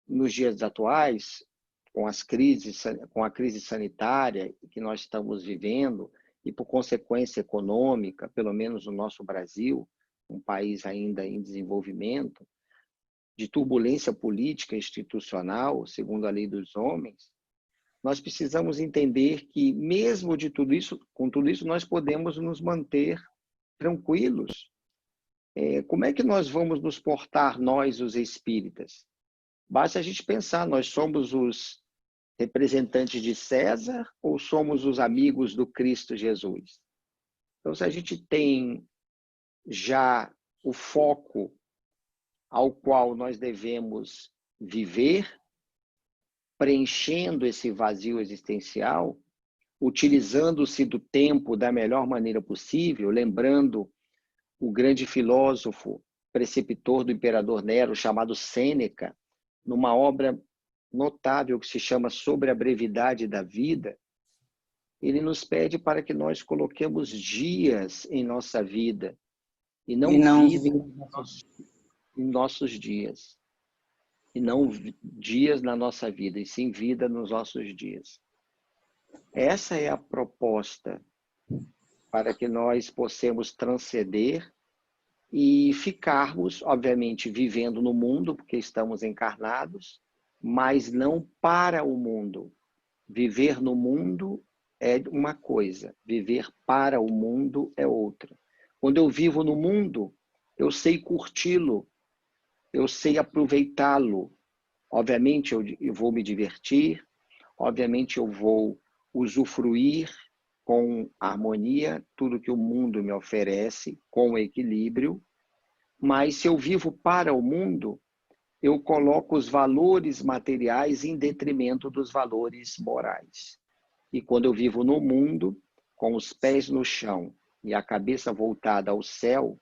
nos dias atuais, com a crise sanitária que nós estamos vivendo, e por consequência econômica, pelo menos no nosso Brasil, um país ainda em desenvolvimento, de turbulência política e institucional, segundo a lei dos homens, nós precisamos entender que, mesmo com tudo isso, nós podemos nos manter tranquilos. Como é que nós vamos nos portar, nós, os espíritas? Basta a gente pensar, nós somos os representantes de César ou somos os amigos do Cristo Jesus? Então, se a gente tem já o foco ao qual nós devemos viver, preenchendo esse vazio existencial, utilizando-se do tempo da melhor maneira possível, lembrando o grande filósofo, preceptor do imperador Nero, chamado Sêneca, numa obra notável que se chama Sobre a Brevidade da Vida, ele nos pede para que nós coloquemos dias em nossa vida e não vida em nossos dias. E não dias na nossa vida, e sim vida nos nossos dias. Essa é a proposta para que nós possamos transcender e ficarmos, obviamente, vivendo no mundo, porque estamos encarnados, mas não para o mundo. Viver no mundo é uma coisa, viver para o mundo é outra. Quando eu vivo no mundo, eu sei curti-lo, eu sei aproveitá-lo. Obviamente, eu vou me divertir, obviamente, eu vou usufruir com harmonia tudo que o mundo me oferece, com equilíbrio, mas se eu vivo para o mundo, eu coloco os valores materiais em detrimento dos valores morais. E quando eu vivo no mundo, com os pés no chão e a cabeça voltada ao céu,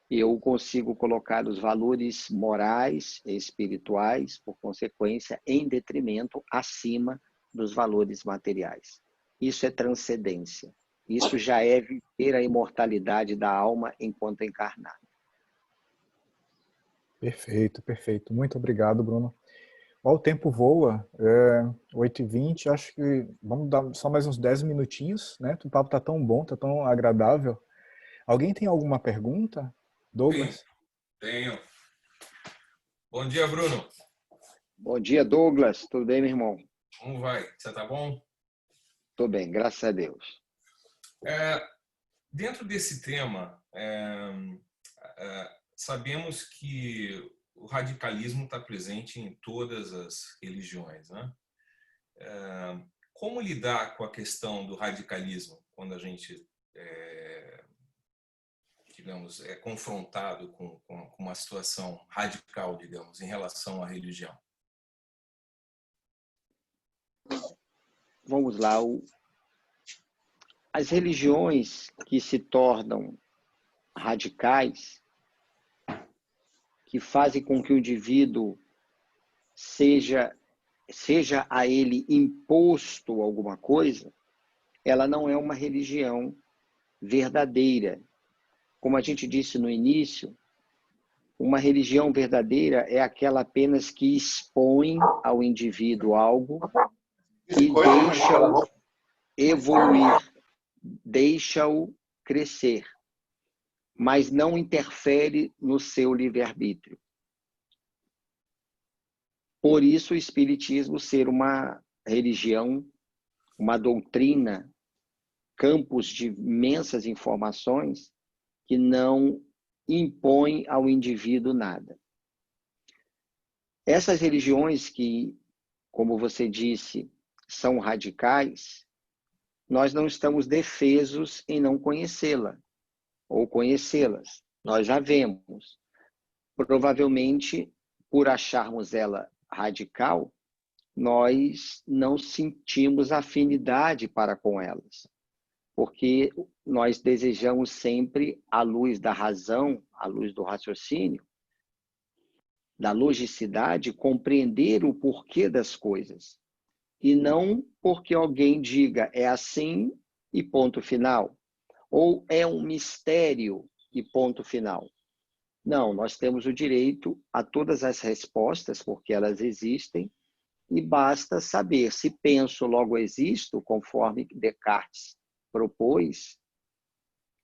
eu consigo colocar os valores morais e espirituais, por consequência, em detrimento, acima dos valores materiais. Isso é transcendência. Isso já é viver a imortalidade da alma enquanto encarnada. Perfeito, perfeito. Muito obrigado, Bruno. Ó, o tempo voa, 8h20, acho que vamos dar só mais uns 10 minutinhos, né? O papo tá tão bom, tá tão agradável. Alguém tem alguma pergunta? Douglas? Tenho. Bom dia, Bruno. Bom dia, Douglas. Tudo bem, meu irmão? Como vai? Você tá bom? Tô bem, graças a Deus. Dentro desse tema, sabemos que o radicalismo está presente em todas as religiões, né? Como lidar com a questão do radicalismo quando a gente digamos, é confrontado com uma situação radical, digamos, em relação à religião? Vamos lá. As religiões que se tornam radicais, que fazem com que o indivíduo seja a ele imposto alguma coisa, ela não é uma religião verdadeira. Como a gente disse no início, uma religião verdadeira é aquela apenas que expõe ao indivíduo algo e deixa-o evoluir, deixa-o crescer, mas não interfere no seu livre-arbítrio. Por isso, o Espiritismo ser uma religião, uma doutrina, campos de imensas informações que não impõe ao indivíduo nada. Essas religiões que, como você disse, são radicais, nós não estamos defesos em não conhecê-la ou conhecê-las. Nós já vemos. Provavelmente, por acharmos ela radical, nós não sentimos afinidade para com elas, porque nós desejamos sempre, à luz da razão, à luz do raciocínio, da logicidade, compreender o porquê das coisas. E não porque alguém diga é assim e ponto final. Ou é um mistério e ponto final. Não, nós temos o direito a todas as respostas, porque elas existem, e basta saber se penso, logo existo, conforme Descartes propôs.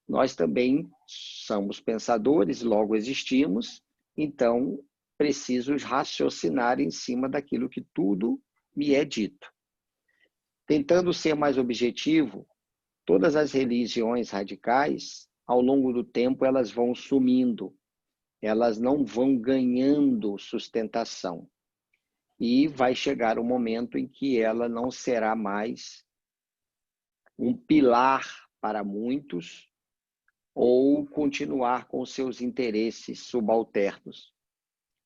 Nós também somos pensadores, logo existimos, então preciso raciocinar em cima daquilo que tudo me é dito. Tentando ser mais objetivo, todas as religiões radicais, ao longo do tempo, elas vão sumindo, elas não vão ganhando sustentação. e vai chegar um momento em que ela não será mais um pilar para muitos ou continuar com seus interesses subalternos,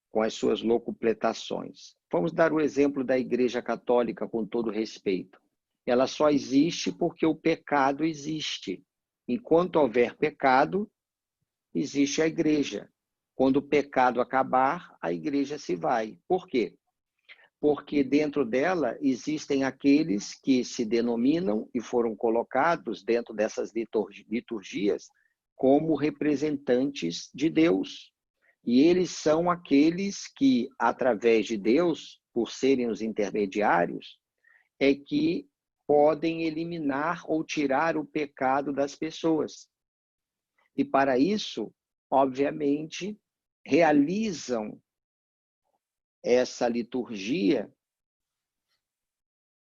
com as suas locupletações. Vamos dar o exemplo da Igreja Católica, com todo respeito. Ela só existe porque o pecado existe. Enquanto houver pecado, existe a Igreja. Quando o pecado acabar, a Igreja se vai. Por quê? Porque dentro dela existem aqueles que se denominam e foram colocados dentro dessas liturgias como representantes de Deus. E eles são aqueles que, através de Deus, por serem os intermediários, é que podem eliminar ou tirar o pecado das pessoas. E para isso, obviamente, realizam essa liturgia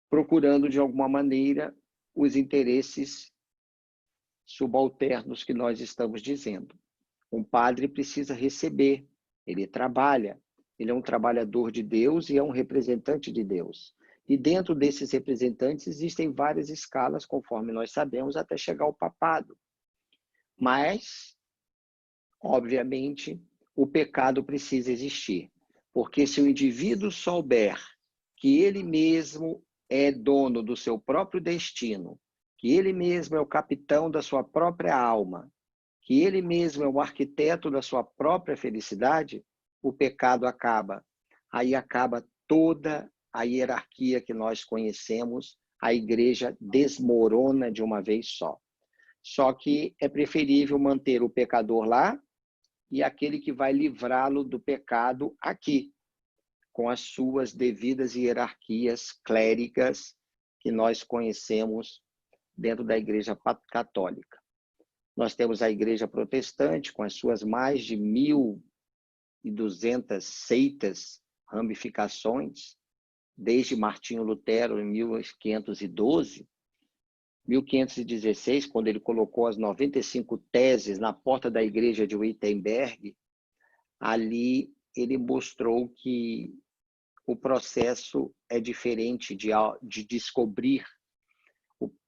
procurando, de alguma maneira, os interesses subalternos que nós estamos dizendo. Um padre precisa receber, ele trabalha, ele é um trabalhador de Deus e é um representante de Deus. E dentro desses representantes existem várias escalas, conforme nós sabemos, até chegar ao papado. Mas, obviamente, o pecado precisa existir. Porque se o indivíduo souber que ele mesmo é dono do seu próprio destino, que ele mesmo é o capitão da sua própria alma, que ele mesmo é o arquiteto da sua própria felicidade, o pecado acaba. Aí acaba toda a hierarquia que nós conhecemos, a igreja desmorona de uma vez só. Só que é preferível manter o pecador lá e aquele que vai livrá-lo do pecado aqui, com as suas devidas hierarquias cléricas que nós conhecemos dentro da Igreja Católica. Nós temos a Igreja Protestante, com as suas mais de 1.200 seitas, ramificações, desde Martinho Lutero, em 1512, 1516, quando ele colocou as 95 teses na porta da igreja de Wittenberg, ali ele mostrou que o processo é diferente de descobrir.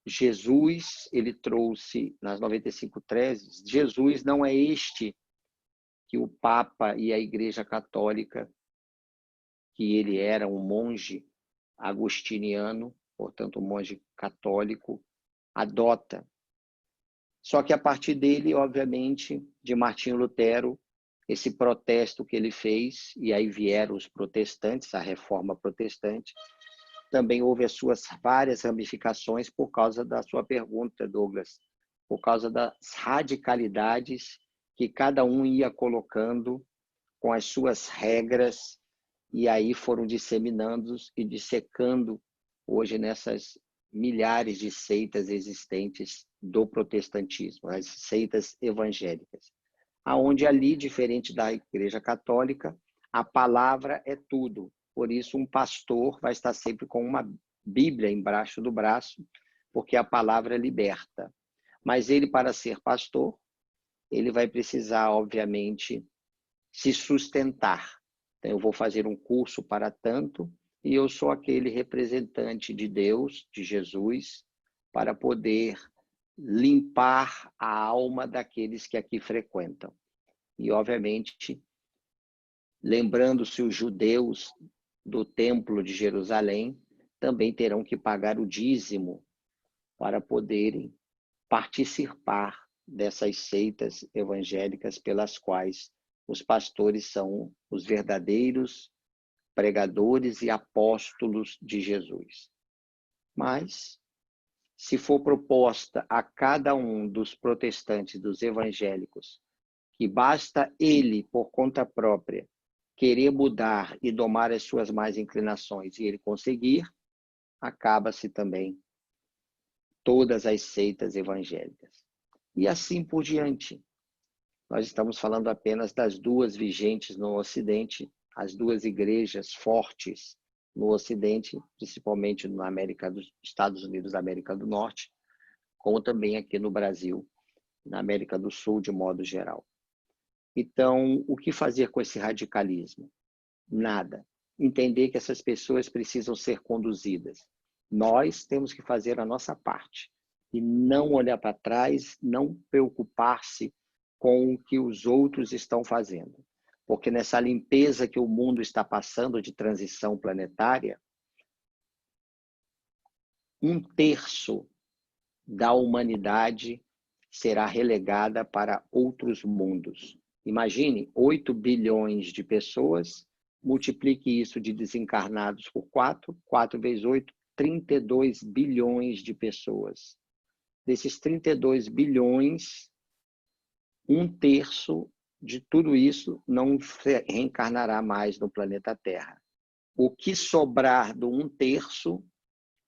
Jesus, ele trouxe nas 95 teses, Jesus não é este que o Papa e a Igreja Católica, que ele era um monge agostiniano, portanto um monge católico, adota. Só que a partir dele, obviamente, de Martinho Lutero, esse protesto que ele fez, e aí vieram os protestantes, a reforma protestante, também houve as suas várias ramificações por causa da sua pergunta, Douglas, por causa das radicalidades que cada um ia colocando com as suas regras, e aí foram disseminando e dissecando hoje nessas milhares de seitas existentes do protestantismo, as seitas evangélicas, aonde ali, diferente da Igreja Católica, a palavra é tudo. Por isso, um pastor vai estar sempre com uma Bíblia embaixo do braço, porque a palavra liberta. Mas ele, para ser pastor, ele vai precisar, obviamente, se sustentar. Então, eu vou fazer um curso para tanto, e eu sou aquele representante de Deus, de Jesus, para poder limpar a alma daqueles que aqui frequentam. E, obviamente, lembrando-se os judeus do Templo de Jerusalém, também terão que pagar o dízimo para poderem participar dessas seitas evangélicas pelas quais os pastores são os verdadeiros pregadores e apóstolos de Jesus. Mas, se for proposta a cada um dos protestantes, dos evangélicos, que basta ele, por conta própria, querer mudar e domar as suas más inclinações e ele conseguir, acaba-se também todas as seitas evangélicas. E assim por diante. Nós estamos falando apenas das duas vigentes no Ocidente, as duas igrejas fortes no Ocidente, principalmente na América dos Estados Unidos da América do Norte, como também aqui no Brasil, na América do Sul, de modo geral. Então, o que fazer com esse radicalismo? Nada. entender que essas pessoas precisam ser conduzidas. Nós temos que fazer a nossa parte e não olhar para trás, não preocupar-se com o que os outros estão fazendo. Porque nessa limpeza que o mundo está passando de transição planetária, 1/3 da humanidade será relegada para outros mundos. Imagine 8 bilhões de pessoas, multiplique isso de desencarnados por 4, 4 vezes 8, 32 bilhões de pessoas. Desses 32 bilhões, 1/3 de tudo isso não reencarnará mais no planeta Terra. O que sobrar do 1/3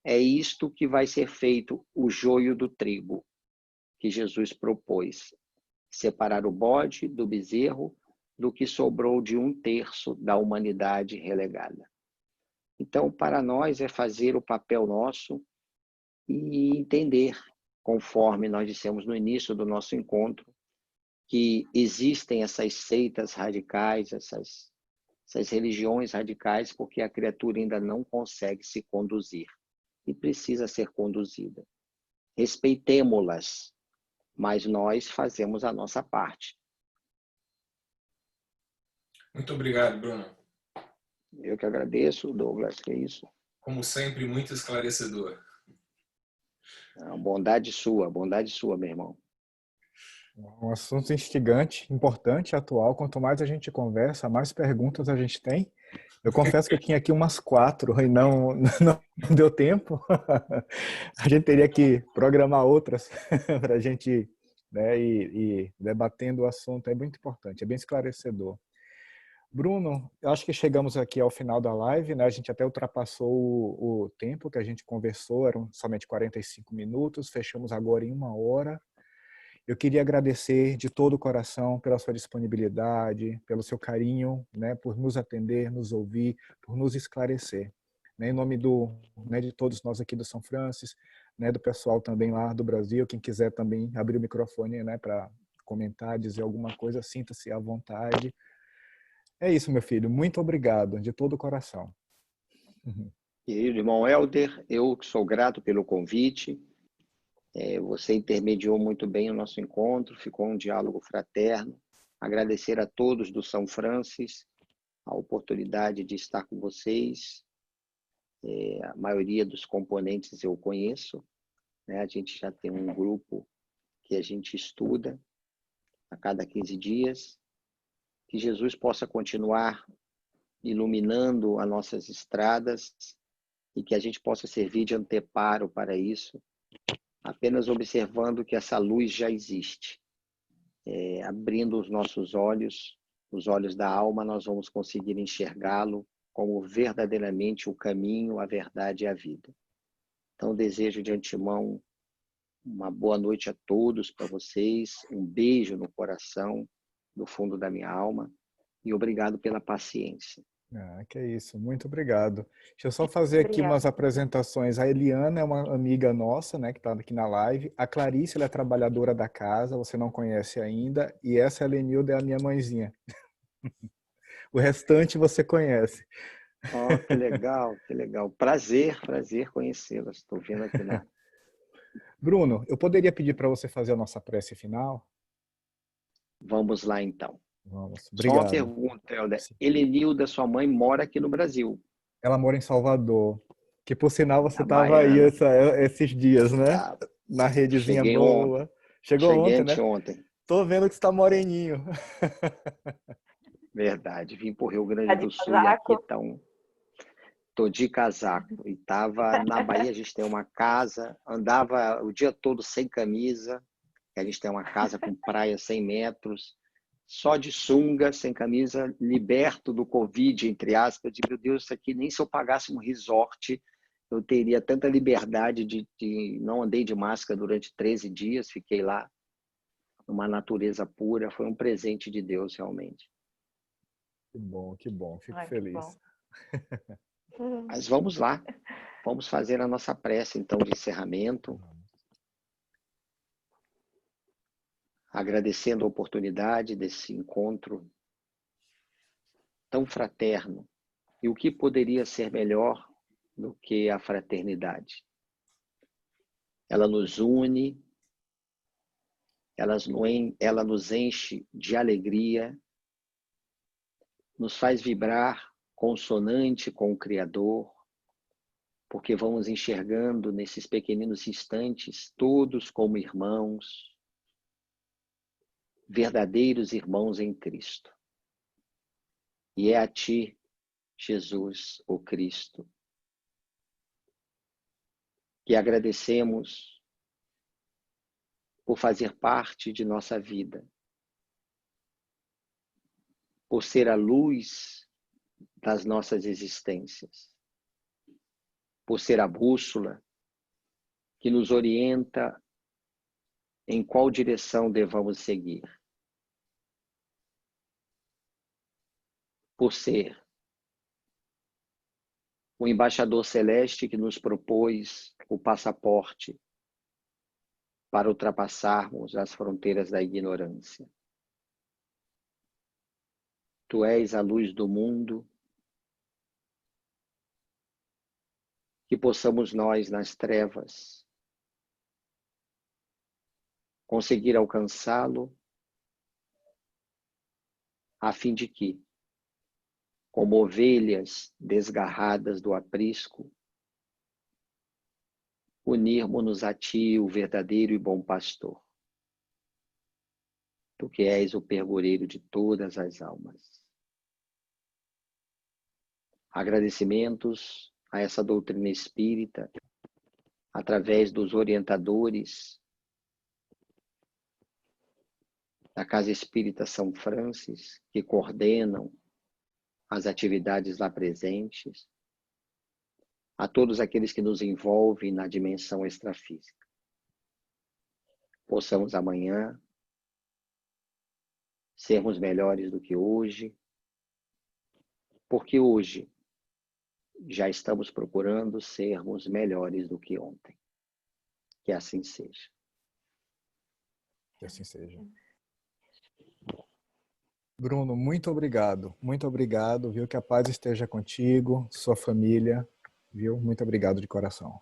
é isto que vai ser feito, o joio do trigo, que Jesus propôs. Separar o bode do bezerro do que sobrou de 1/3 da humanidade relegada. Então, para nós é fazer o papel nosso e entender, conforme nós dissemos no início do nosso encontro, que existem essas seitas radicais, essas religiões radicais, porque a criatura ainda não consegue se conduzir e precisa ser conduzida. Respeitemo-las, mas nós fazemos a nossa parte. Muito obrigado, Bruno. Eu que agradeço, Douglas, que é isso. Como sempre, muito esclarecedor. Bondade sua, meu irmão. Um assunto instigante, importante, atual. Quanto mais a gente conversa, mais perguntas a gente tem. Eu confesso que eu tinha aqui umas 4 e não deu tempo. A gente teria que programar outras para a gente, né, ir debatendo o assunto. É muito importante, é bem esclarecedor. Bruno, eu acho que chegamos aqui ao final da live, né? A gente até ultrapassou o tempo que a gente conversou, eram somente 45 minutos, fechamos agora em 1 hora. Eu queria agradecer de todo o coração pela sua disponibilidade, pelo seu carinho, né, por nos atender, nos ouvir, por nos esclarecer. Né, em nome de todos nós aqui do São Francis, né, do pessoal também lá do Brasil, quem quiser também abrir o microfone, né, para comentar, dizer alguma coisa, sinta-se à vontade. É isso, meu filho. Muito obrigado, de todo o coração. Querido irmão Helder, eu sou grato pelo convite. Você intermediou muito bem o nosso encontro, ficou um diálogo fraterno. Agradecer a todos do São Francis a oportunidade de estar com vocês. A maioria dos componentes eu conheço, né? A gente já tem um grupo que a gente estuda a cada 15 dias. Que Jesus possa continuar iluminando as nossas estradas e que a gente possa servir de anteparo para isso, apenas observando que essa luz já existe. Abrindo os nossos olhos, os olhos da alma, nós vamos conseguir enxergá-lo como verdadeiramente o caminho, a verdade e a vida. Então, desejo de antemão uma boa noite a todos, para vocês, um beijo no coração, do fundo da minha alma, e obrigado pela paciência. Que é isso, muito obrigado. Deixa eu só fazer aqui umas apresentações. A Eliana é uma amiga nossa, né, que está aqui na live. A Clarice, ela é trabalhadora da casa, você não conhece ainda. E essa Helenilda é a minha mãezinha. O restante você conhece. Oh, que legal, que legal. Prazer conhecê-las. Estou vendo aqui na... Bruno, eu poderia pedir para você fazer a nossa prece final? Vamos lá, então. Vamos. Só uma Obrigado. pergunta, Helder. Helenilda, sua mãe, mora aqui no Brasil. Ela mora em Salvador. Que, por sinal, você A estava aí baiana. esses dias, né? Tá. Na redezinha Cheguei boa. ontem. Chegou Cheguei ontem, né? anteontem. Tô vendo que você está moreninho. Verdade. Vim para o Rio Grande Tá de do Sul e aqui casaco? tô de casaco. E tava na Bahia, a gente tem uma casa, andava o dia todo sem camisa. A gente tem uma casa com praia 100 metros, só de sunga, sem camisa, liberto do Covid, entre aspas. Eu digo, meu Deus, isso aqui nem se eu pagasse um resort, eu teria tanta liberdade de... Não andei de máscara durante 13 dias, fiquei lá numa natureza pura. Foi um presente de Deus, realmente. Que bom. Fico Ai, que feliz. bom. Mas vamos lá. Vamos fazer a nossa prece, então, de encerramento. Agradecendo a oportunidade desse encontro tão fraterno, E o que poderia ser melhor do que a fraternidade? Ela nos une, ela nos enche de alegria, nos faz vibrar consonante com o Criador, porque vamos enxergando nesses pequeninos instantes todos como irmãos, verdadeiros irmãos em Cristo. E é a Ti, Jesus, o Cristo, que agradecemos por fazer parte de nossa vida, por ser a luz das nossas existências, por ser a bússola que nos orienta em qual direção devamos seguir, por ser o embaixador celeste que nos propôs o passaporte para ultrapassarmos as fronteiras da ignorância. Tu és a luz do mundo, que possamos nós, nas trevas, conseguir alcançá-lo, a fim de que, como ovelhas desgarradas do aprisco, unirmos-nos a Ti, o verdadeiro e bom pastor, Tu que és o pergoreiro de todas as almas. Agradecimentos a essa doutrina espírita, através dos orientadores da Casa Espírita São Francis, que coordenam as atividades lá presentes, a todos aqueles que nos envolvem na dimensão extrafísica. Possamos amanhã sermos melhores do que hoje, porque hoje já estamos procurando sermos melhores do que ontem. Que assim seja. Que assim seja. Bruno, muito obrigado. Muito obrigado, viu? Que a paz esteja contigo, sua família, viu? Muito obrigado de coração.